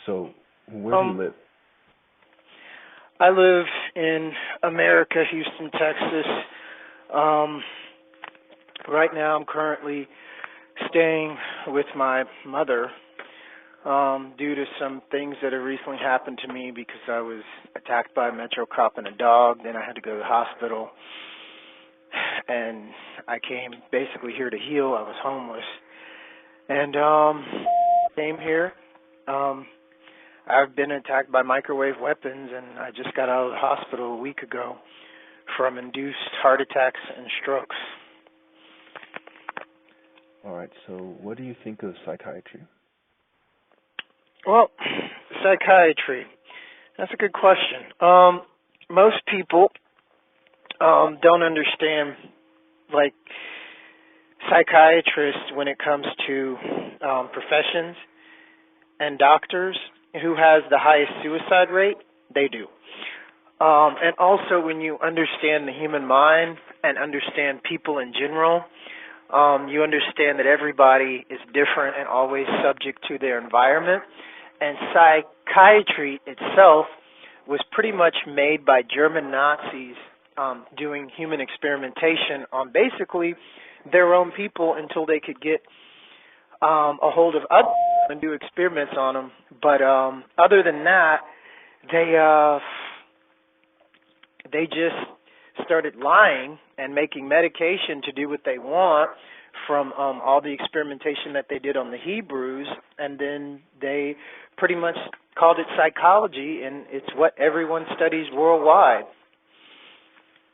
So, where do you live? I live in America, Houston, Texas. Um, right now, I'm currently staying with my mother due to some things that have recently happened to me because I was attacked by a metro cop and a dog. Then I had to go to the hospital, and I came basically here to heal. I was homeless, and came here. I've been attacked by microwave weapons, and I just got out of the hospital a week ago from induced heart attacks and strokes. All right, so what do you think of psychiatry? Well, psychiatry, that's a good question. Most people don't understand, like, psychiatrists when it comes to professions and doctors. Who has the highest suicide rate? They do. And also when you understand the human mind and understand people in general, you understand that everybody is different and always subject to their environment. And psychiatry itself was pretty much made by German Nazis doing human experimentation on basically their own people until they could get a hold of others and do experiments on them. But other than that, they just started lying and making medication to do what they want from all the experimentation that they did on the Hebrews, and then they pretty much called it psychology, and it's what everyone studies worldwide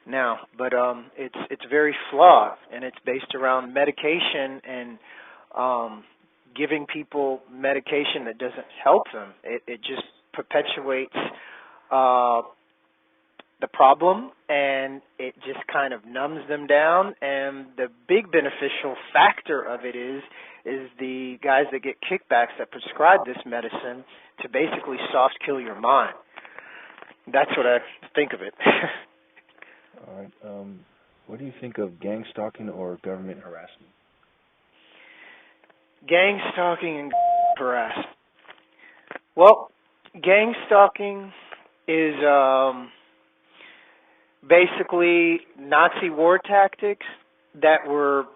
now. But it's very flawed, and it's based around medication and giving people medication that doesn't help them. It just perpetuates the problem, and it just kind of numbs them down. And the big beneficial factor of it is the guys that get kickbacks that prescribe this medicine to basically soft kill your mind. That's what I think of it. All right. What do you think of gang stalking or government harassment? Gang stalking and harassment. Well, gang stalking is basically Nazi war tactics that were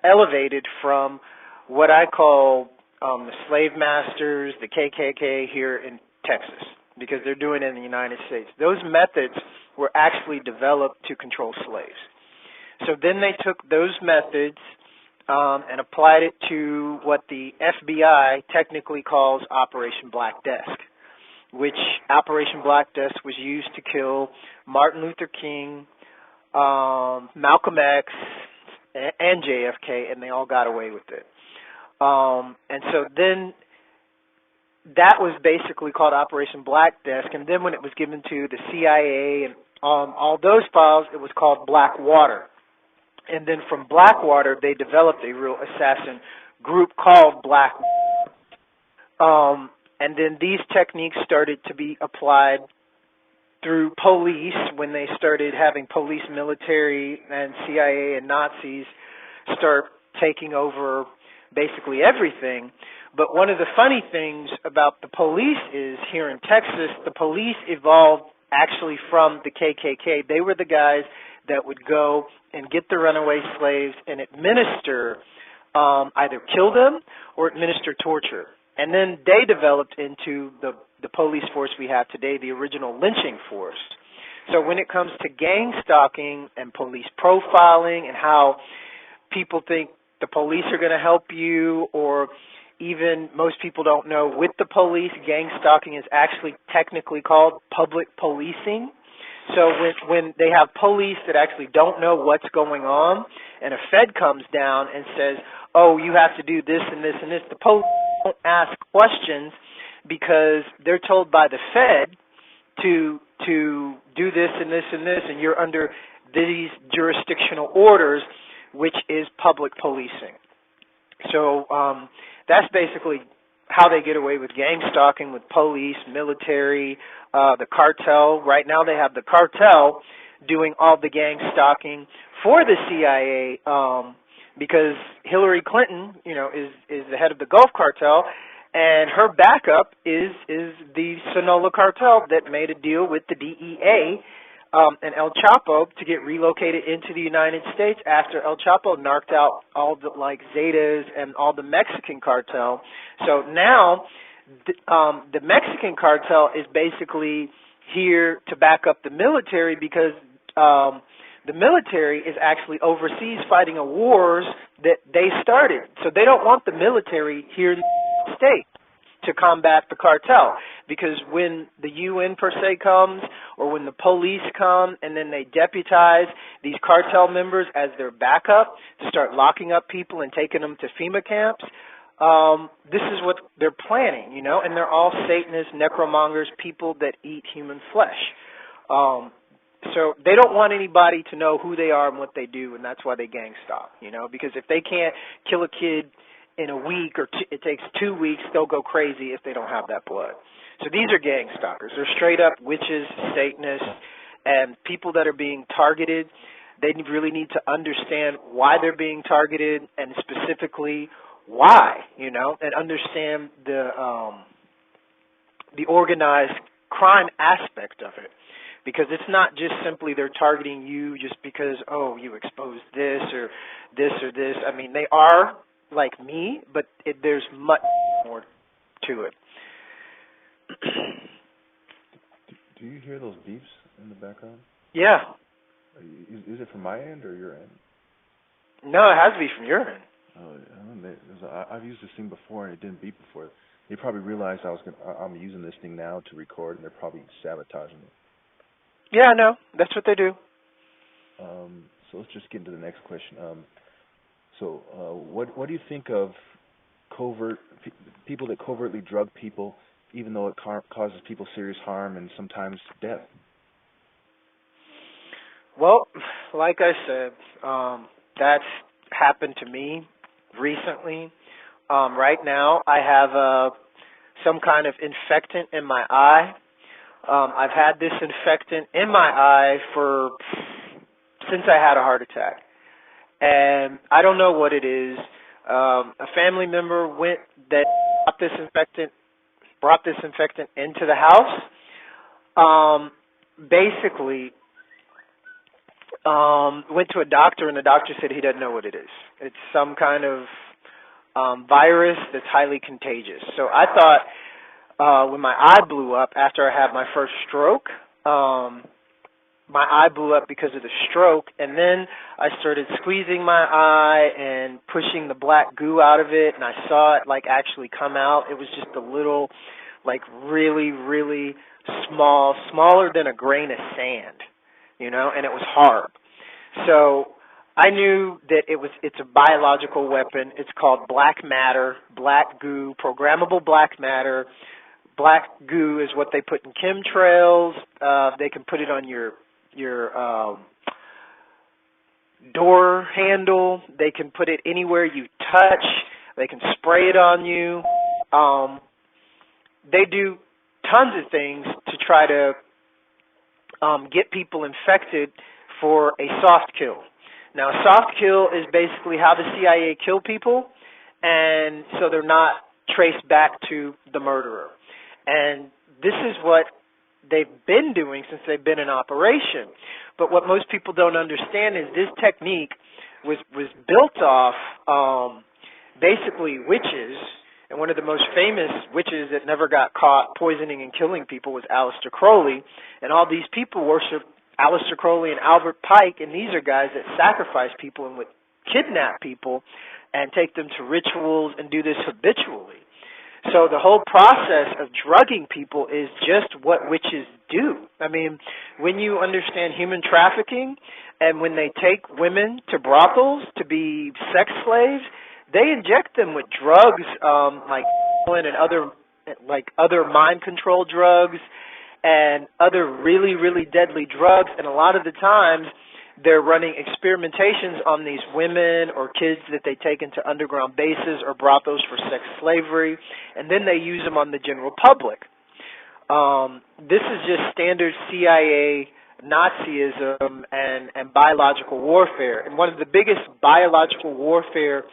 elevated from what I call the slave masters, the KKK here in Texas, because they're doing it in the United States. Those methods were actually developed to control slaves. So then they took those methods and applied it to what the FBI technically calls Operation Black Desk, which Operation Black Desk was used to kill Martin Luther King, Malcolm X, and JFK, and they all got away with it. And so then that was basically called Operation Black Desk, and then when it was given to the CIA and all those files, it was called Blackwater. And then from Blackwater, they developed a real assassin group called Blackwater. And then these techniques started to be applied through police when they started having police, military, and CIA and Nazis start taking over basically everything. But one of the funny things about the police is here in Texas, the police evolved actually from the KKK. They were the guys that would go and get the runaway slaves and administer, either kill them or administer torture. And then they developed into the police force we have today, the original lynching force. So when it comes to gang stalking and police profiling and how people think the police are going to help you, or even most people don't know, with the police, gang stalking is actually technically called public policing. So when they have police that actually don't know what's going on, and a Fed comes down and says, oh, you have to do this and this and this, the police don't ask questions because they're told by the Fed to do this and this and this, and you're under these jurisdictional orders, which is public policing. So that's basically how they get away with gang stalking with police, military, the cartel. Right now they have the cartel doing all the gang stalking for the CIA because Hillary Clinton, is the head of the Gulf cartel, And her backup is the Sonora cartel that made a deal with the DEA and El Chapo to get relocated into the United States after El Chapo knocked out all the Zetas and all the Mexican cartel. So now the Mexican cartel is basically here to back up the military because the military is actually overseas fighting a wars that they started. So they don't want the military here in the States to combat the cartel, because when the UN per se comes or when the police come and then they deputize these cartel members as their backup to start locking up people and taking them to FEMA camps, this is what they're planning, and they're all Satanists, necromongers, people that eat human flesh. So they don't want anybody to know who they are and what they do, and that's why they gang stalk, because if they can't kill a kid in a week or it takes 2 weeks, they'll go crazy if they don't have that blood. So these are gang stalkers. They're straight up witches, Satanists, and people that are being targeted. They really need to understand why they're being targeted and specifically why, and understand the organized crime aspect of it. Because it's not just simply they're targeting you just because, you exposed this or this or this. I mean, they are like me, but there's much more to it. Do you hear those beeps in the background? Yeah. Is it from my end or your end? No, it has to be from your end. I've used this thing before and it didn't beep before. They probably realized I'm using this thing now to record, and they're probably sabotaging it. Yeah, I know. That's what they do. So let's just get into the next question. What do you think of people that covertly drug people, even though it causes people serious harm and sometimes death? Well, like I said, that's happened to me recently. Right now, I have some kind of infectant in my eye. I've had this infectant in my eye since I had a heart attack. And I don't know what it is. A family member brought this infectant into the house. Basically, went to a doctor, and the doctor said he doesn't know what it is. It's some kind of virus that's highly contagious. So I thought when my eye blew up after I had my first stroke, my eye blew up because of the stroke, and then I started squeezing my eye and pushing the black goo out of it, and I saw it actually come out. It was just a little, really, really small, smaller than a grain of sand, and it was hard. So I knew that it's a biological weapon. It's called black matter, black goo, programmable black matter. Black goo is what they put in chemtrails. They can put it on your door handle. They can put it anywhere you touch. They can spray it on you. They do tons of things to try to get people infected for a soft kill. Now, a soft kill is basically how the CIA kill people, and so they're not traced back to the murderer. And this is what they've been doing since they've been in operation. But what most people don't understand is this technique was built off basically witches, and one of the most famous witches that never got caught poisoning and killing people was Aleister Crowley, and all these people worship Aleister Crowley and Albert Pike, and these are guys that sacrifice people and would kidnap people and take them to rituals and do this habitually. So the whole process of drugging people is just what witches do. I mean, when you understand human trafficking and when they take women to brothels to be sex slaves, they inject them with drugs like heroin and other mind control drugs and other really, really deadly drugs. And a lot of the times they're running experimentations on these women or kids that they take into underground bases or brothels for sex slavery, and then they use them on the general public. This is just standard CIA Nazism and biological warfare. And one of the biggest biological warfare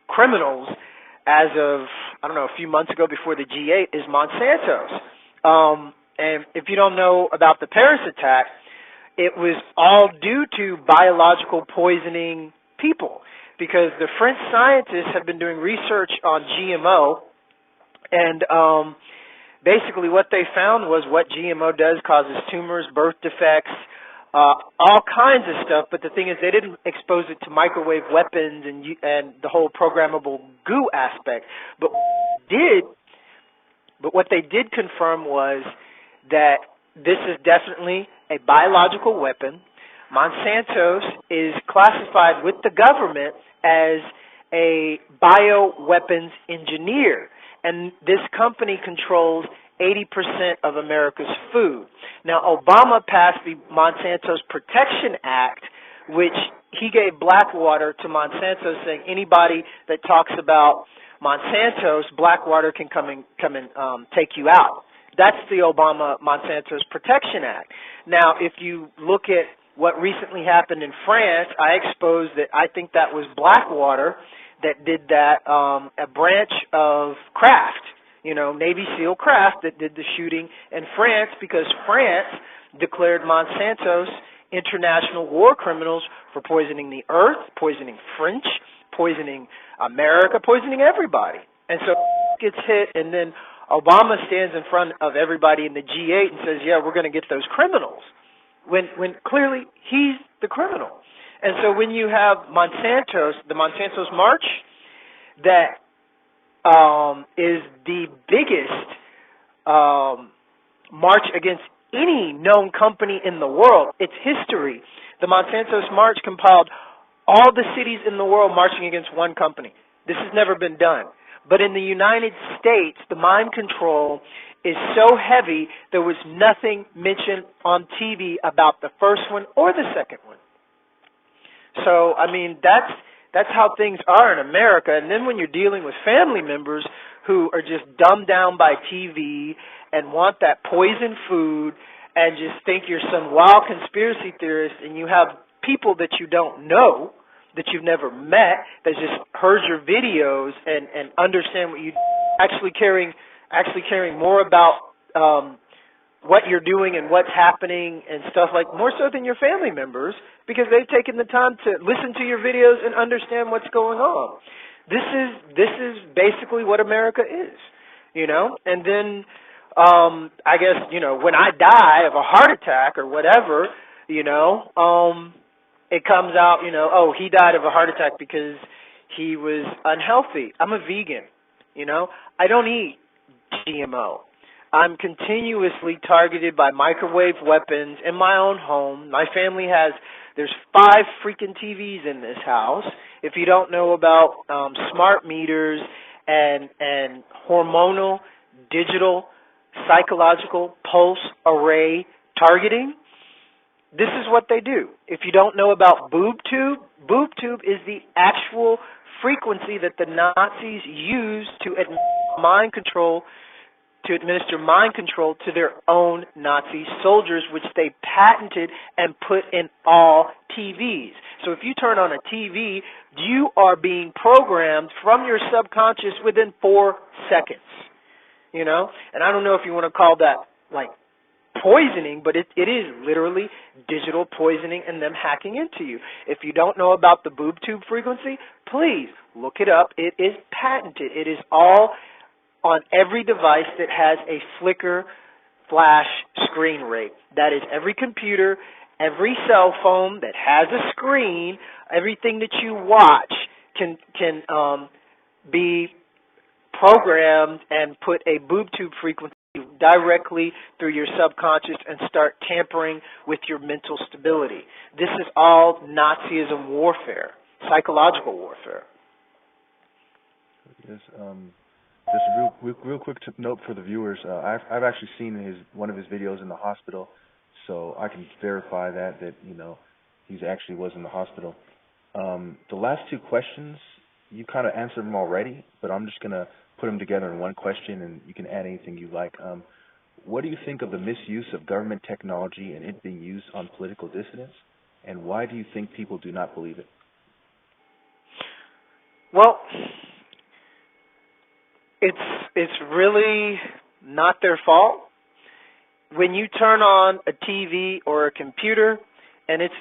criminals as of, I don't know, a few months ago before the G8 is Monsanto's. And if you don't know about the Paris attack, it was all due to biological poisoning people, because the French scientists have been doing research on GMO, and basically what they found was what GMO does causes tumors, birth defects, all kinds of stuff. But the thing is, they didn't expose it to microwave weapons and the whole programmable goo aspect. But what they did confirm was that this is definitely a biological weapon. Monsanto's is classified with the government as a bioweapons engineer, and this company controls 80% of America's food. Now, Obama passed the Monsanto's Protection Act, which he gave Blackwater to Monsanto, saying anybody that talks about Monsanto's, Blackwater can come and take you out. That's the Obama-Monsanto's Protection Act. Now, if you look at what recently happened in France, I exposed that I think that was Blackwater that did that, a branch of Kraft, Navy SEAL Kraft, that did the shooting in France, because France declared Monsanto's international war criminals for poisoning the earth, poisoning French, poisoning America, poisoning everybody. And so gets hit, and then Obama stands in front of everybody in the G8 and says, yeah, we're going to get those criminals, when clearly he's the criminal. And so when you have the Monsanto's March, that is the biggest march against any known company in the world. It's history. The Monsanto's March compiled all the cities in the world marching against one company. This has never been done. But in the United States, the mind control is so heavy, there was nothing mentioned on TV about the first one or the second one. So, I mean, that's how things are in America. And then when you're dealing with family members who are just dumbed down by TV and want that poison food and just think you're some wild conspiracy theorist, and you have people that you don't know, that you've never met, that just heard your videos and understand what you actually caring more about what you're doing and what's happening and stuff, like more so than your family members, because they've taken the time to listen to your videos and understand what's going on. This is basically what America is, And then I guess, when I die of a heart attack or whatever, it comes out, oh, he died of a heart attack because he was unhealthy. I'm a vegan, I don't eat GMO. I'm continuously targeted by microwave weapons in my own home. My family there's 5 freaking TVs in this house. If you don't know about smart meters and hormonal, digital, psychological pulse array targeting, this is what they do. If you don't know about boob tube is the actual frequency that the Nazis used to administer mind control to their own Nazi soldiers, which they patented and put in all TVs. So if you turn on a TV, you are being programmed from your subconscious within 4 seconds. And I don't know if you want to call that like poisoning, but it is literally digital poisoning and them hacking into you. If you don't know about the boob tube frequency, please look it up. It is patented. It is all on every device that has a flicker flash screen rate. That is every computer, every cell phone that has a screen, everything that you watch can be programmed and put a boob tube frequency directly through your subconscious and start tampering with your mental stability. This is all Nazism warfare, psychological warfare. Yes. Just a real quick note for the viewers. I've actually seen one of his videos in the hospital, so I can verify that he actually was in the hospital. The last 2 questions, you kind of answered them already, but I'm just gonna put them together in one question, and you can add anything you like. What do you think of the misuse of government technology and it being used on political dissidents, and why do you think people do not believe it? Well, it's really not their fault. When you turn on a TV or a computer and it's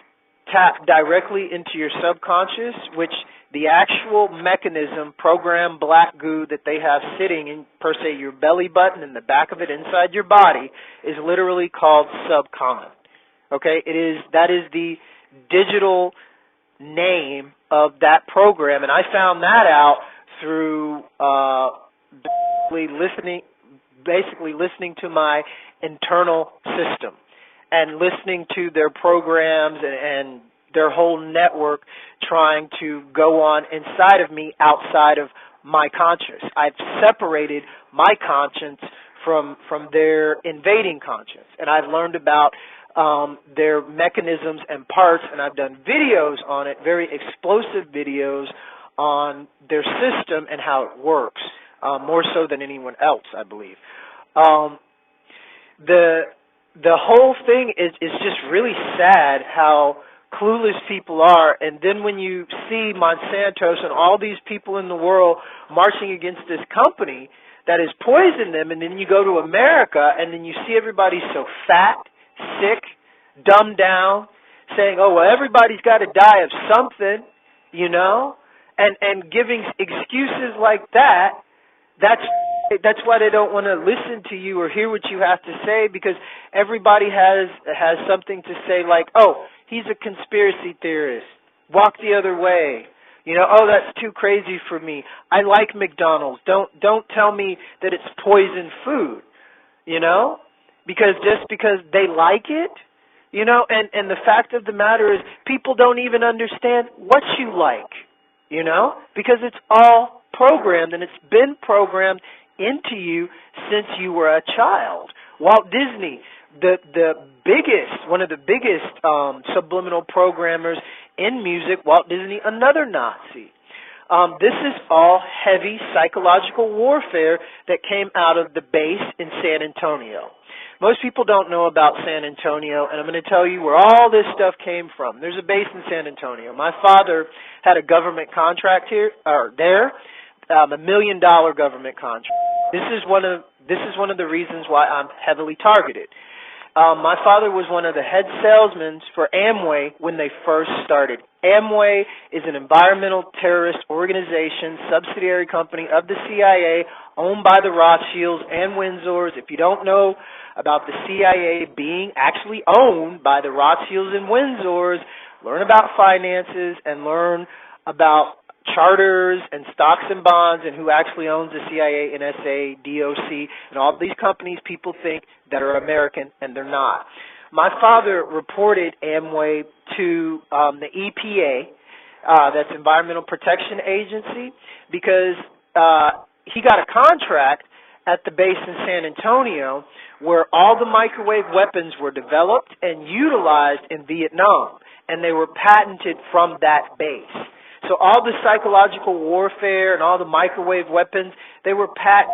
tapped directly into your subconscious, which the actual mechanism, program black goo that they have sitting in, per se, your belly button and the back of it inside your body is literally called subcon. Okay? That is the digital name of that program, and I found that out through basically listening to my internal system and listening to their programs and their whole network trying to go on inside of me outside of my conscious. I've separated my conscience from their invading conscience, and I've learned about their mechanisms and parts, and I've done videos on it, very explosive videos on their system and how it works, more so than anyone else, I believe. The whole thing is just really sad how clueless people are, and then when you see Monsanto's and all these people in the world marching against this company that has poisoned them, and then you go to America and then you see everybody so fat, sick, dumbed down, saying, oh, well, everybody's got to die of something, you know, and giving excuses like that. That's why they don't want to listen to you or hear what you have to say, because everybody has something to say like, oh, he's a conspiracy theorist. Walk the other way. You know, oh, that's too crazy for me. I like McDonald's. Don't tell me that it's poison food, you know, because just because they like it, you know, and the fact of the matter is people don't even understand what you like, you know, because it's all programmed, and it's been programmed into you since you were a child. Walt Disney, one of the biggest subliminal programmers in music, Walt Disney, another Nazi. This is all heavy psychological warfare that came out of the base in San Antonio. Most people don't know about San Antonio, and I'm going to tell you where all this stuff came from. There's a base in San Antonio. My father had a government contract there, $1 million government contract. This is one of the reasons why I'm heavily targeted. My father was one of the head salesmen for Amway when they first started. Amway is an environmental terrorist organization, subsidiary company of the CIA, owned by the Rothschilds and Windsors. If you don't know about the CIA being actually owned by the Rothschilds and Windsors, learn about finances and learn about charters and stocks and bonds and who actually owns the CIA, NSA, DOC, and all these companies people think that are American, and they're not. My father reported Amway to the EPA, that's Environmental Protection Agency, because he got a contract at the base in San Antonio where all the microwave weapons were developed and utilized in Vietnam, and they were patented from that base. So all the psychological warfare and all the microwave weapons, they were patented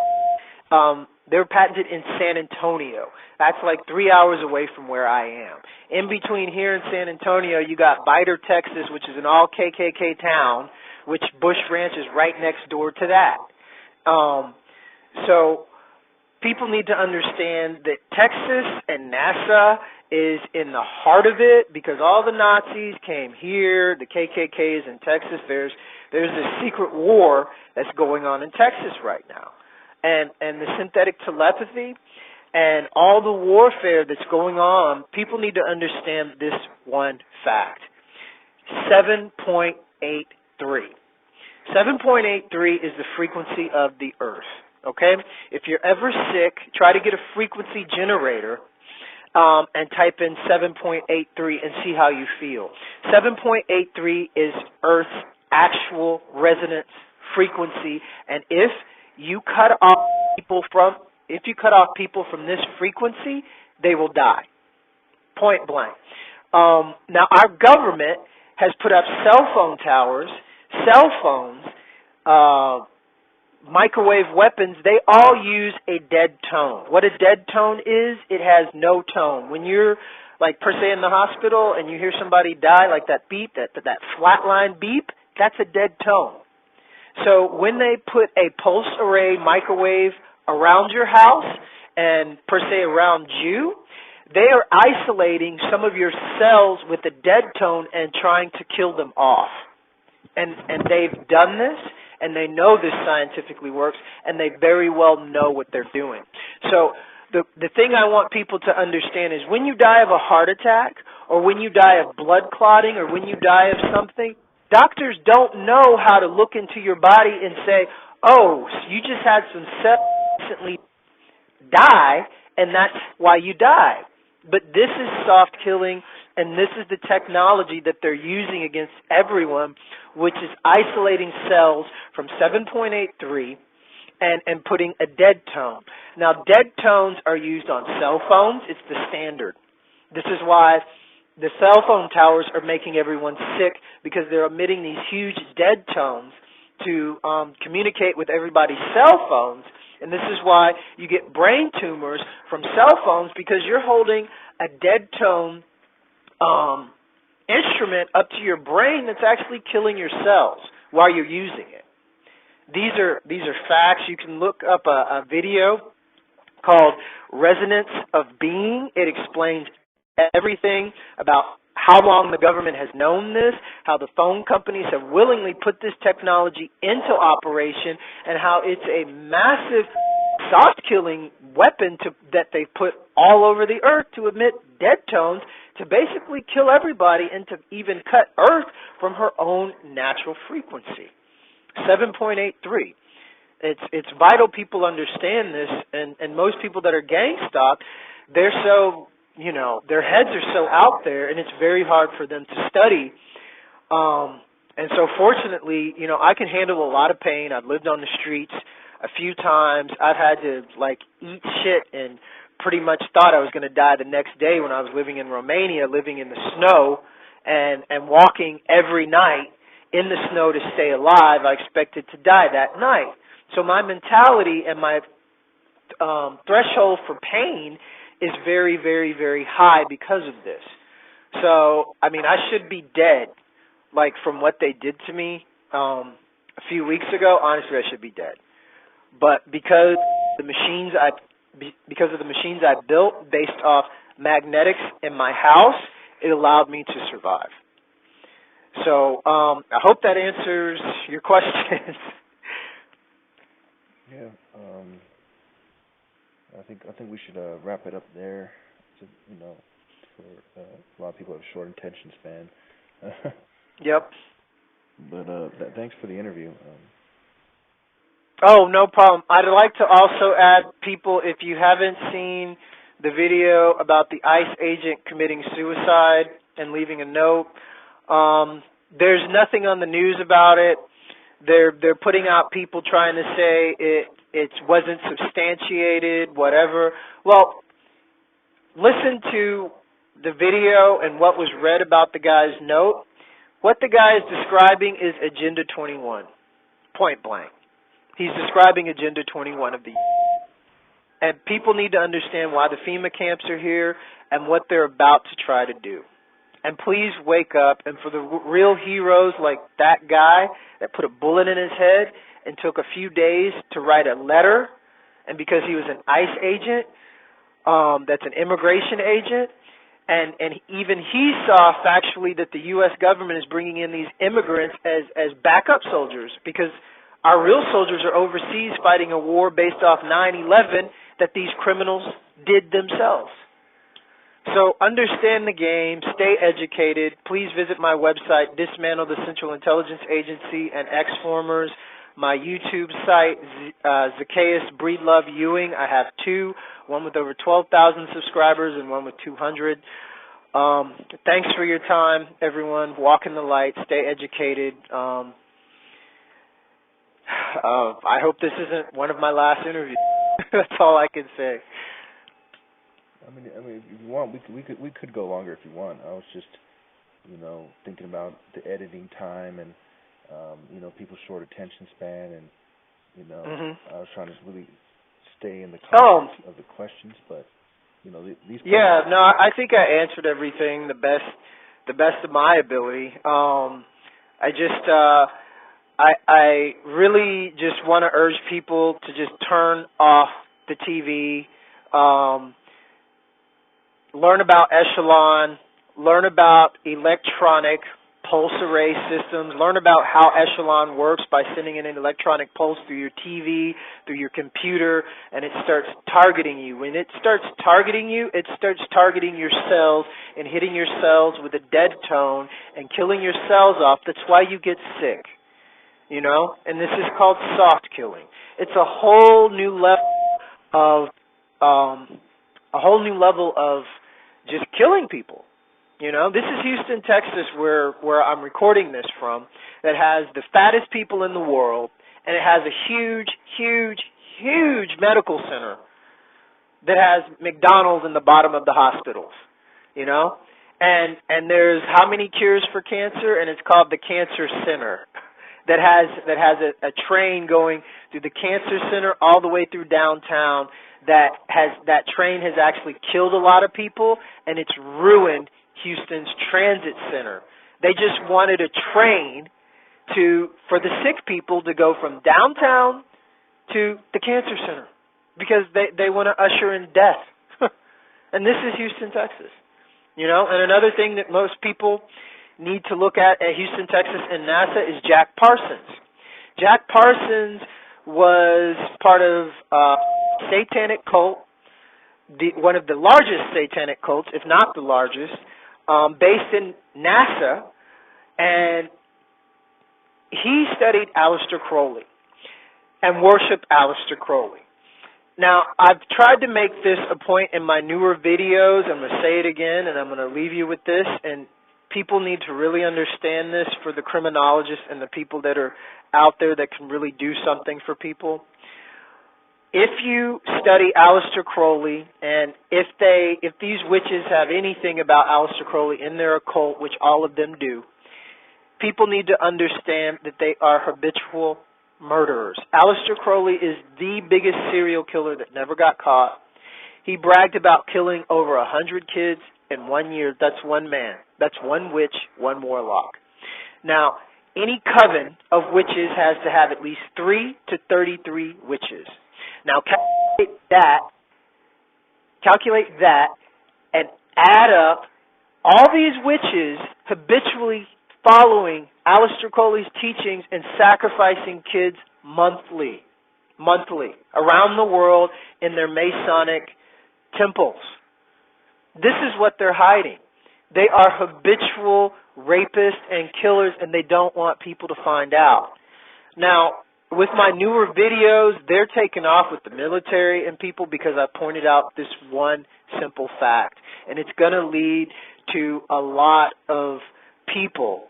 in San Antonio. That's like 3 hours away from where I am. In between here and San Antonio, you got Biter, Texas, which is an all KKK town, which Bush Ranch is right next door to that. So people need to understand that Texas and NASA is in the heart of it, because all the Nazis came here, the KKK is in Texas. There's this secret war that's going on in Texas right now. And the synthetic telepathy and all the warfare that's going on, people need to understand this one fact. 7.83. 7.83 is the frequency of the Earth, okay? If you're ever sick, try to get a frequency generator and type in 7.83 and see how you feel. 7.83 is Earth's actual resonance frequency, and if you cut off people from this frequency, they will die. Point blank. Now, our government has put up cell phone towers, cell phones, microwave weapons. They all use a dead tone. What a dead tone is, it has no tone. When you're, like, per se in the hospital and you hear somebody die, like that beep, that flatline beep, that's a dead tone. So when they put a pulse array microwave around your house and per se around you, they are isolating some of your cells with a dead tone and trying to kill them off. And they've done this, and they know this scientifically works, and they very well know what they're doing. So the thing I want people to understand is when you die of a heart attack, or when you die of blood clotting, or when you die of something, doctors don't know how to look into your body and say, oh, you just had some cells recently die, and that's why you died. But this is soft killing, and this is the technology that they're using against everyone, which is isolating cells from 7.83 and putting a dead tone. Now, dead tones are used on cell phones. It's the standard. This is why the cell phone towers are making everyone sick, because they're emitting these huge dead tones to communicate with everybody's cell phones. And this is why you get brain tumors from cell phones, because you're holding a dead tone instrument up to your brain that's actually killing your cells while you're using it. These are facts. You can look up a video called Resonance of Being. It explains everything about how long the government has known this, how the phone companies have willingly put this technology into operation, and how it's a massive soft-killing weapon that they put all over the earth to emit dead tones to basically kill everybody and to even cut Earth from her own natural frequency. 7.83. It's vital people understand this, and most people that are gang stalked, they're so, their heads are so out there, and it's very hard for them to study. And so fortunately, I can handle a lot of pain. I've lived on the streets a few times. I've had to, eat shit and pretty much thought I was going to die the next day when I was living in Romania, living in the snow and walking every night in the snow to stay alive. I expected to die that night. So my mentality and my threshold for pain is very, very, very high because of this. So, I should be dead, from what they did to me a few weeks ago. Honestly, I should be dead. But because of the machines I built based off magnetics in my house, it allowed me to survive. So I hope that answers your questions. Yeah, I think we should wrap it up there. For a lot of people have short attention span. Yep. But thanks for the interview. Oh, no problem. I'd like to also add, people, if you haven't seen the video about the ICE agent committing suicide and leaving a note, there's nothing on the news about it. They're putting out people trying to say it wasn't substantiated, whatever. Well, listen to the video and what was read about the guy's note. What the guy is describing is Agenda 21, point blank. He's describing Agenda 21 of the and people need to understand why the FEMA camps are here and what they're about to try to do. And please wake up. And for the real heroes like that guy that put a bullet in his head and took a few days to write a letter, and because he was an ICE agent, that's an immigration agent, and even he saw factually that the U.S. government is bringing in these immigrants as backup soldiers, because our real soldiers are overseas fighting a war based off 9/11 that these criminals did themselves. So understand the game, stay educated. Please visit my website, Dismantle the Central Intelligence Agency and X-Formers, my YouTube site, Zackos Breedlove Ewing. I have two, one with over 12,000 subscribers and one with 200. Thanks for your time, everyone. Walk in the light, stay educated. I hope this isn't one of my last interviews. That's all I can say. If you want, we could go longer if you want. I was just, thinking about the editing time and, people's short attention span, and, I was trying to really stay in the context of the questions, but, these. Yeah, no, I think I answered everything the best of my ability. I really just want to urge people to just turn off the TV, learn about Echelon, learn about electronic pulse array systems, learn about how Echelon works by sending in an electronic pulse through your TV, through your computer, and it starts targeting you. When it starts targeting you, it starts targeting your cells and hitting your cells with a dead tone and killing your cells off. That's why you get sick, you know? And this is called soft killing. It's a whole new level of just killing people. You know, this is Houston, Texas, where I'm recording this from, that has the fattest people in the world, and it has a huge medical center that has McDonald's in the bottom of the hospitals, you know? And there's how many cures for cancer, and it's called the Cancer Center, that has a train going through the Cancer Center all the way through downtown. That train has actually killed a lot of people, and it's ruined Houston's transit center. They just wanted a train for the sick people to go from downtown to the Cancer Center because they want to usher in death. And this is Houston, Texas. You know, and another thing that most people need to look at Houston, Texas and NASA is Jack Parsons. Jack Parsons was part of a satanic cult, one of the largest satanic cults, if not the largest, based in NASA, and he studied Aleister Crowley and worshiped Aleister Crowley. Now, I've tried to make this a point in my newer videos. I'm going to say it again, and I'm going to leave you with this, and people need to really understand this for the criminologists and the people that are out there that can really do something for people. If you study Aleister Crowley, and if these witches have anything about Aleister Crowley in their occult, which all of them do, people need to understand that they are habitual murderers. Aleister Crowley is the biggest serial killer that never got caught. He bragged about killing over 100 kids in 1 year. That's one man. That's one witch, one warlock. Now, any coven of witches has to have at least 3 to 33 witches. Now, calculate that, and add up all these witches habitually following Aleister Crowley's teachings and sacrificing kids monthly, around the world in their Masonic temples. This is what they're hiding. They are habitual rapists and killers, and they don't want people to find out. Now, with my newer videos, they're taking off with the military and people because I pointed out this one simple fact. And it's going to lead to a lot of people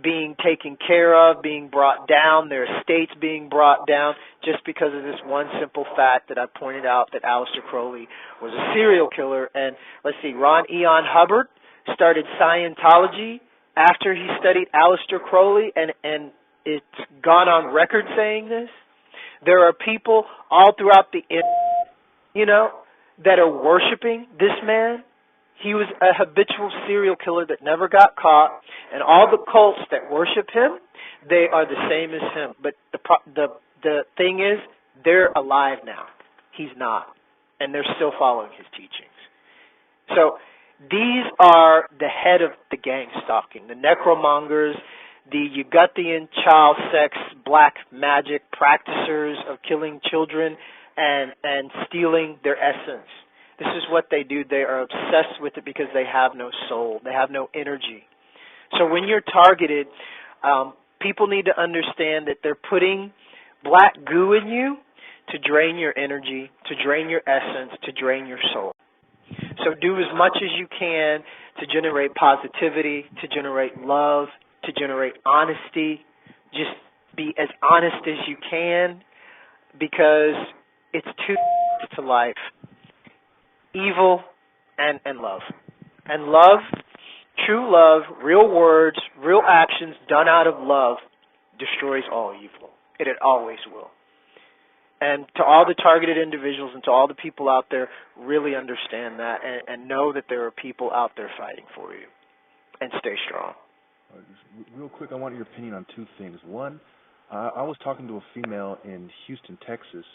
being taken care of, being brought down, their estates being brought down, just because of this one simple fact that I pointed out, that Aleister Crowley was a serial killer. And let's see, Ron Eon Hubbard started Scientology after he studied Aleister Crowley, and it's gone on record saying this. There are people all throughout the internet, you know, that are worshiping this man. He was a habitual serial killer that never got caught, and all the cults that worship him, they are the same as him. But the thing is, they're alive now. He's not, and they're still following his teachings. So these are the head of the gang stalking, the necromongers, the Yugotian child sex, black magic practitioners of killing children and stealing their essence. This is what they do. They are obsessed with it because they have no soul. They have no energy. So when you're targeted, people need to understand that they're putting black goo in you to drain your energy, to drain your essence, to drain your soul. So do as much as you can to generate positivity, to generate love, to generate honesty. Just be as honest as you can, because it's two to life: evil and love. And love, true love, real words, real actions done out of love destroys all evil. It always will. And to all the targeted individuals and to all the people out there, really understand that and know that there are people out there fighting for you. And stay strong. Real quick, I want your opinion on two things. One, I was talking to a female in Houston, Texas,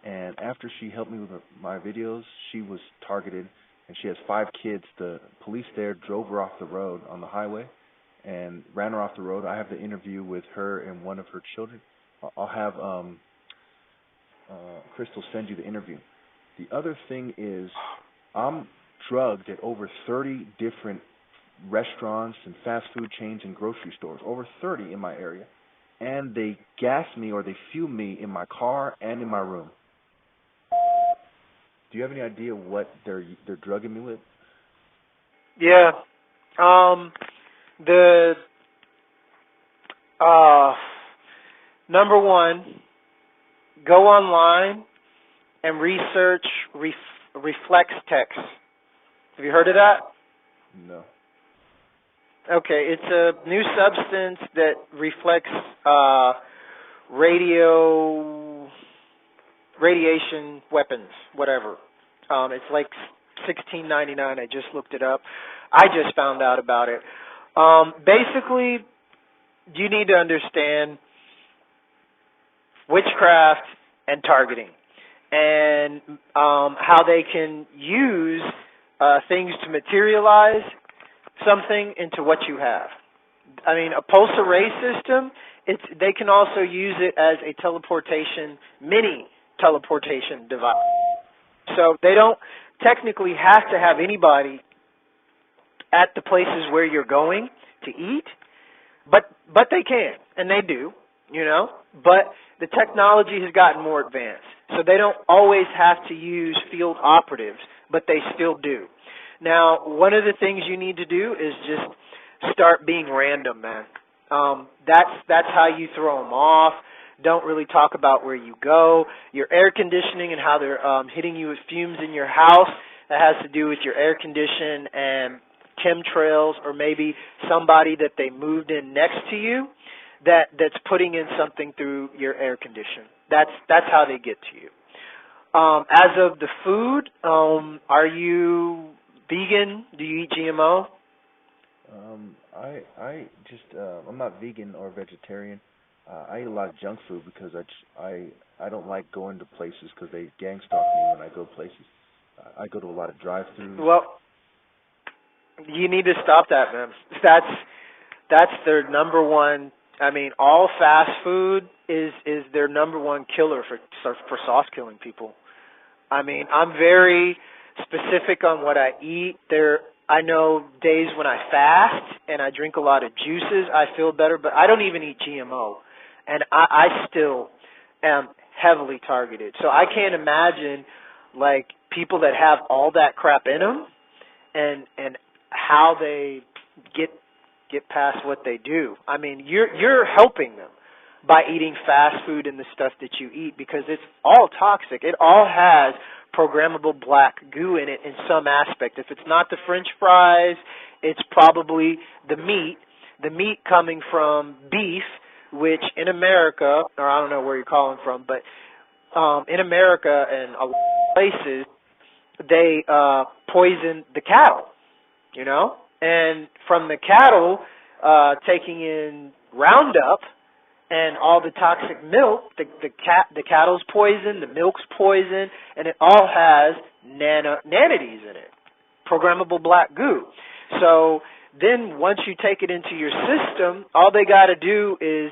and after she helped me with my videos, she was targeted, and she has 5 kids. The police there drove her off the road on the highway and ran her off the road. I have the interview with her and one of her children. I'll have Crystal send you the interview. The other thing is I'm drugged at over 30 different restaurants and fast food chains and grocery stores, over 30 in my area, and they gas me or they fume me in my car and in my room. Do you have any idea what they're drugging me with? Yeah. The number one, go online and research reflex text. Have you heard of that? No. Okay, it's a new substance that reflects radiation weapons, whatever. It's like $16.99. I just looked it up. I just found out about it. Basically, you need to understand witchcraft and targeting, and how they can use things to materialize something into what you have. I mean, a pulse array system, they can also use it as a mini teleportation device. So they don't technically have to have anybody at the places where you're going to eat, but they can, and they do, But the technology has gotten more advanced, so they don't always have to use field operatives, but they still do. Now, one of the things you need to do is just start being random, man. That's how you throw them off. Don't really talk about where you go. Your air conditioning and how they're hitting you with fumes in your house, that has to do with your air condition and chemtrails, or maybe somebody that they moved in next to you that's putting in something through your air condition. That's how they get to you. As of the food, are you vegan? Do you eat GMO? I'm not vegan or vegetarian. I eat a lot of junk food because I don't like going to places because they gang stalk me when I go places. I go to a lot of drive-thrus. Well, you need to stop that, man. That's their number one. I mean, all fast food is their number one killer for sauce killing people. I mean, I'm very specific on what I eat. I know days when I fast and I drink a lot of juices, I feel better, but I don't even eat GMO. And I still am heavily targeted. So I can't imagine, like, people that have all that crap in them and how they get past what they do. I mean, you're helping them by eating fast food and the stuff that you eat, because it's all toxic. It all has programmable black goo in it in some aspect. If it's not the French fries, it's probably the meat coming from beef, which in America, or I don't know where you're calling from, but in America and a lot of places, they poison the cattle, and from the cattle taking in Roundup and all the toxic milk, the cattle's poison, the milk's poison, and it all has nanities in it, programmable black goo. So then once you take it into your system, all they got to do is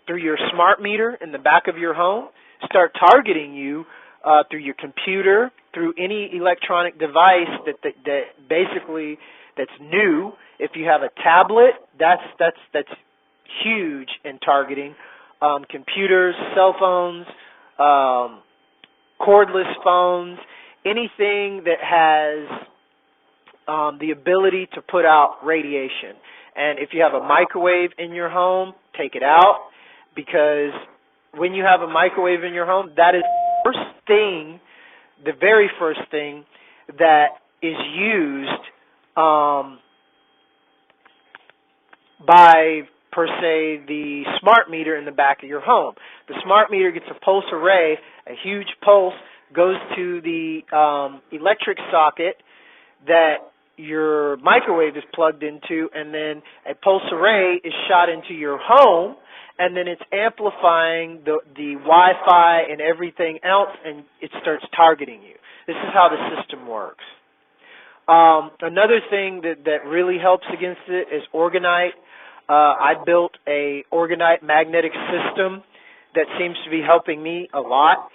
through your smart meter in the back of your home, start targeting you through your computer, through any electronic device that basically that's new. If you have a tablet, that's huge in targeting. Computers, cell phones, cordless phones, anything that has the ability to put out radiation. And if you have a microwave in your home, take it out, because when you have a microwave in your home, that is the very first thing that is used by, per se, the smart meter in the back of your home. The smart meter gets a pulse array, a huge pulse goes to the electric socket that your microwave is plugged into, and then a pulse array is shot into your home, and then it's amplifying the Wi-Fi and everything else, and it starts targeting you. This is how the system works. Another thing that really helps against it is orgonite. I built a orgonite magnetic system that seems to be helping me a lot.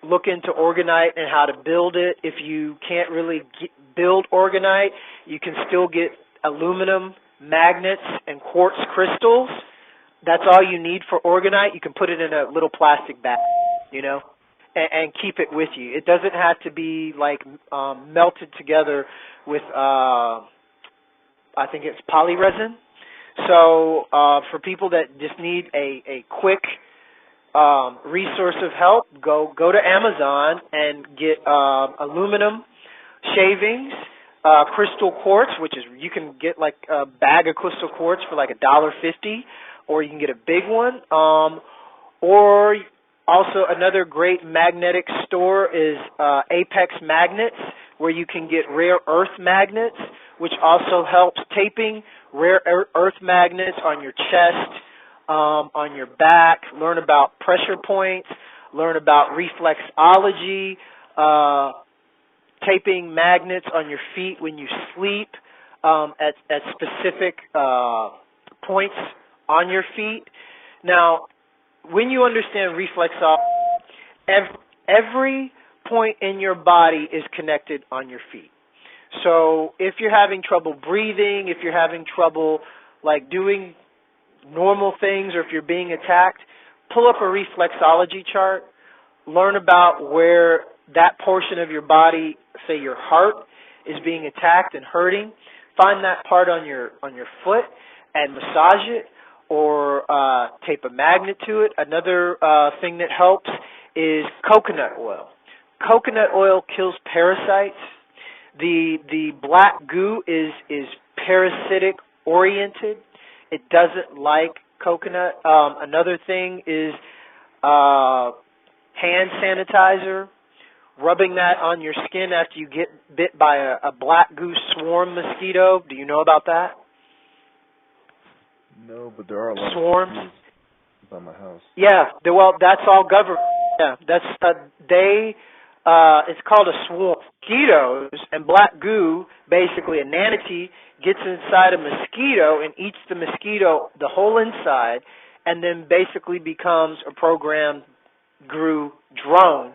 Look into orgonite and how to build it. If you can't really build orgonite, you can still get aluminum magnets and quartz crystals. That's all you need for orgonite. You can put it in a little plastic bag, and keep it with you. It doesn't have to be like melted together with, I think it's polyresin. So for people that just need a quick resource of help, go to Amazon and get aluminum shavings, crystal quartz, which is, you can get like a bag of crystal quartz for like $1.50, or you can get a big one. Or also another great magnetic store is Apex Magnets, where you can get rare earth magnets, which also helps taping rare earth magnets on your chest, on your back, learn about pressure points, learn about reflexology, taping magnets on your feet when you sleep at specific points on your feet. Now, when you understand reflexology, every point in your body is connected on your feet. So if you're having trouble breathing, if you're having trouble like doing normal things, or if you're being attacked, pull up a reflexology chart, learn about where that portion of your body, say your heart, is being attacked and hurting. Find that part on your foot and massage it, or tape a magnet to it. Another thing that helps is coconut oil. Coconut oil kills parasites. The black goo is parasitic oriented. It doesn't like coconut. Another thing is hand sanitizer. Rubbing that on your skin after you get bit by a black goo swarm mosquito. Do you know about that? No, but there are a lot swarms of mosquitoes by my house. Yeah, well, that's all government. Yeah, that's it's called a swarm. Mosquitoes and black goo, basically a nanotee, gets inside a mosquito and eats the mosquito, the whole inside, and then basically becomes a programmed GRU drone,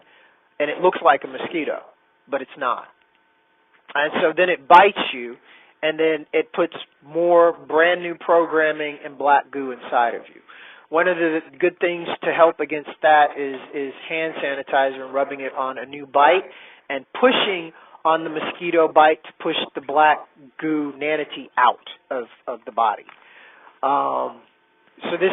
and it looks like a mosquito, but it's not. And so then it bites you, and then it puts more brand new programming and black goo inside of you. One of the good things to help against that is hand sanitizer and rubbing it on a new bite and pushing on the mosquito bite to push the black goo nanotee out of the body. So this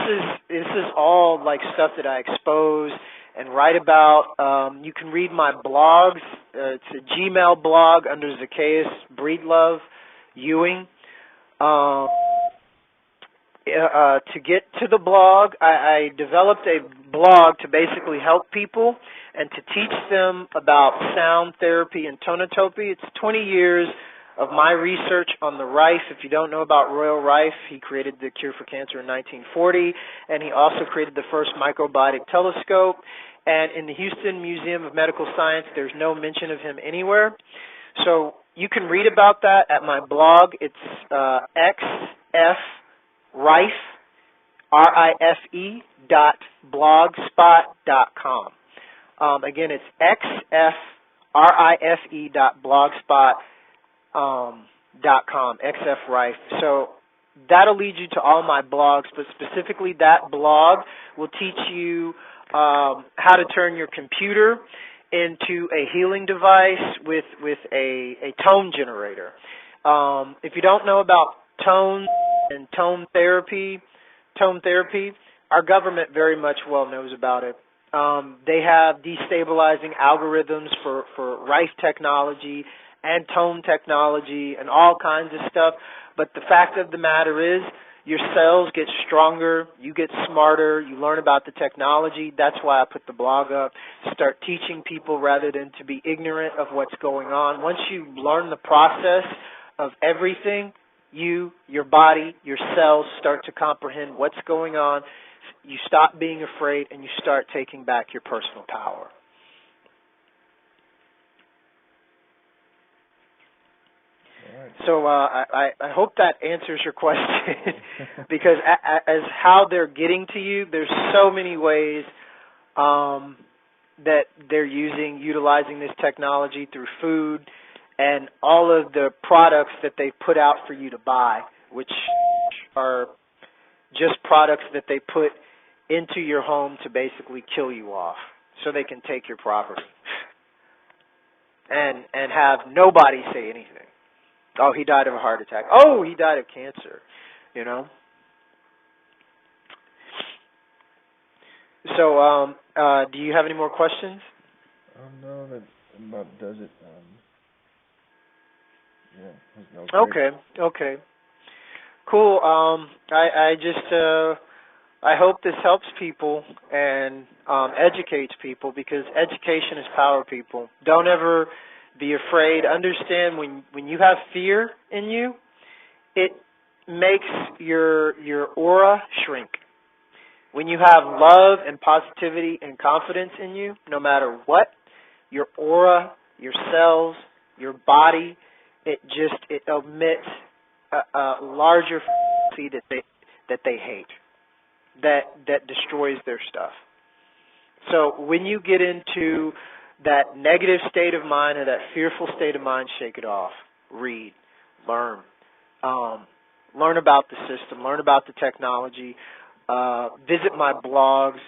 is all like stuff that I expose and write about. You can read my blogs. It's a Gmail blog under Zackos Breedlove Ewing. To get to the blog, I developed a blog to basically help people and to teach them about sound therapy and tonotopy. It's 20 years of my research on the Rife. If you don't know about Royal Rife, he created the cure for cancer in 1940, and he also created the first microbiotic telescope. And in the Houston Museum of Medical Science, there's no mention of him anywhere. So you can read about that at my blog. It's xfrife, rife.blogspot.com. Again, it's xfrife.blogspot.com, xfrife. So that'll lead you to all my blogs, but specifically that blog will teach you how to turn your computer into a healing device with a tone generator. If you don't know about tone and tone therapy, our government very much well knows about it. They have destabilizing algorithms for Rife technology and tone technology and all kinds of stuff. But the fact of the matter is, your cells get stronger, you get smarter, you learn about the technology. That's why I put the blog up, to start teaching people rather than to be ignorant of what's going on. Once you learn the process of everything, your body, your cells start to comprehend what's going on. You stop being afraid and you start taking back your personal power. So I hope that answers your question, because as how they're getting to you, there's so many ways that they're utilizing this technology through food and all of the products that they put out for you to buy, which are just products that they put into your home to basically kill you off so they can take your property and have nobody say anything. Oh, he died of a heart attack. Oh, he died of cancer, you know. So, do you have any more questions? No, that about does it. Yeah, that was great. Okay. Cool. I just I hope this helps people and educates people, because education is power, people. Don't ever be afraid. Understand, when you have fear in you, it makes your aura shrink. When you have love and positivity and confidence in you, no matter what, your aura, your cells, your body, it emits a larger frequency that they hate, that destroys their stuff. So when you get into that negative state of mind or that fearful state of mind, shake it off. Read, learn about the system, learn about the technology, visit my blogs,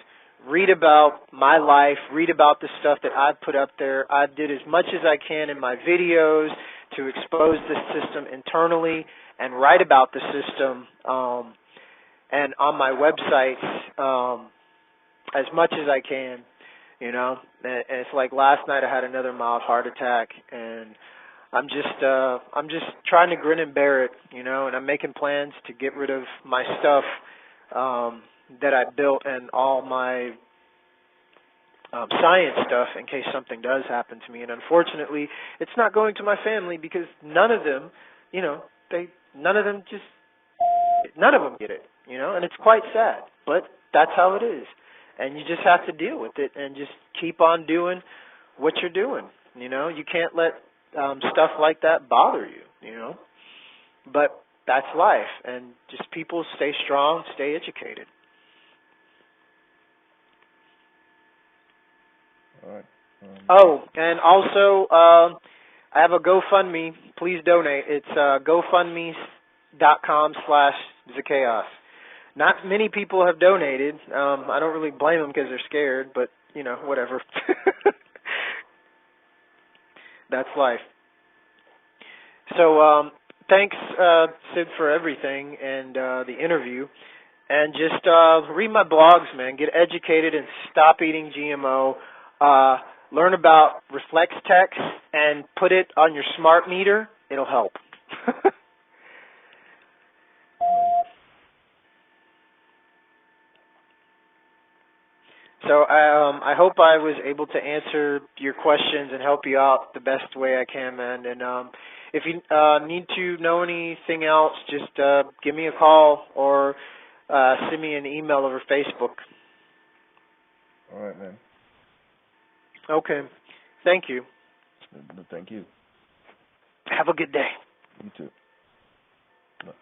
read about my life, read about the stuff that I've put up there. I did as much as I can in my videos to expose the system internally and write about the system, and on my websites as much as I can. You know, and it's like last night I had another mild heart attack, and I'm just trying to grin and bear it, you know, and I'm making plans to get rid of my stuff that I built and all my science stuff in case something does happen to me. And unfortunately, it's not going to my family, because none of them, you know, none of them get it, you know, and it's quite sad, but that's how it is. And you just have to deal with it and just keep on doing what you're doing. You know, you can't let stuff like that bother you, you know. But that's life. And just people stay strong, stay educated. All right. And also, I have a GoFundMe. Please donate. It's GoFundMe.com/Zackos. Not many people have donated. I don't really blame them because they're scared, but, you know, whatever. That's life. So thanks, Sid, for everything and the interview. And just read my blogs, man. Get educated and stop eating GMO. Learn about reflex text and put it on your smart meter. It'll help. So I hope I was able to answer your questions and help you out the best way I can, man. And if you need to know anything else, just give me a call or send me an email over Facebook. All right, man. Okay. Thank you. Thank you. Have a good day. You too. Bye.